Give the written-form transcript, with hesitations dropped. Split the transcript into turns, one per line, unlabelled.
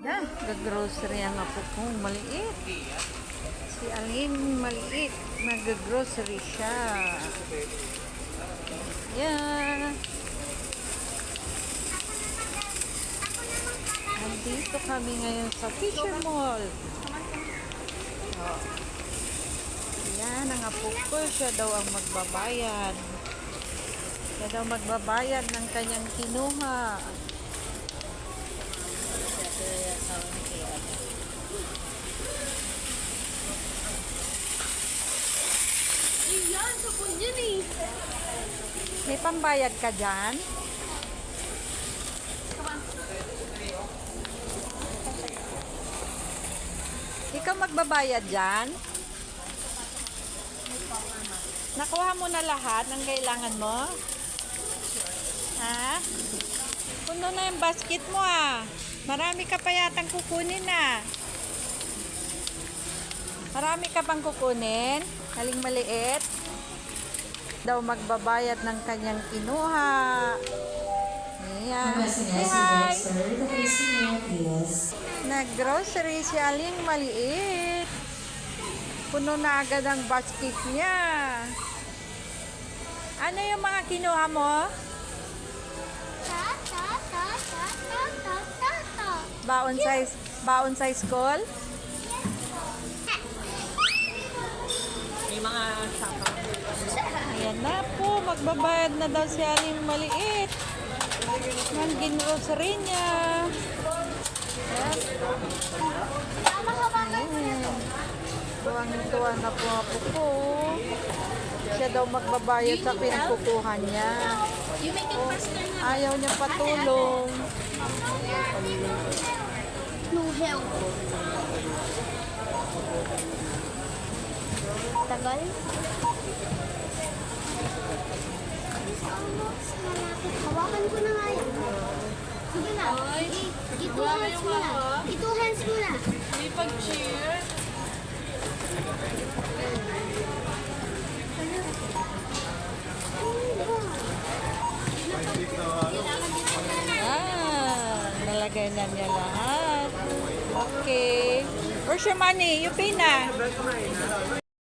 Yan, nag-grocery ang apo kong maliit. Si Aling maliit, nag-grocery siya. Yan. Nandito kami ngayon sa Fisher Mall. Oh. Yan, ang apo ko, siya daw ang magbabayad. Siya daw magbabayad ng kanyang kinuha.
Yan, sabon yun eh.
May pambayad ka dyan? Ikaw magbabayad dyan? Nakuha mo na lahat ng kailangan mo? Ha? Puno na yung basket mo ah. Marami ka pa yatang kukunin ah. Marami ka pang kukunin? Haling maliit? Daw magbabayad ng kanyang kinuha. Ayan. Hi! Nag-grocery si Aling maliit. Puno na agad ang basket niya. Ano yung mga kinuha mo? Baon sa school?
May mga sapa.
Ayan na po, magbabayad na daw si Aling maliit ng ginrocery niya. Ayan. Tuwang-tuwa na po ako po. Siya daw magbabayad sa pinagkukuhan niya.
You make it faster na.
Ayaw niya patulong.
No help. Tagal? Hawakan ko na nga yan. Sige na. Ito hands mo na. Ito hands mo na.
May pag-cheer.
Nalagay na niya lahat. Okay. Where's your money? You pay na.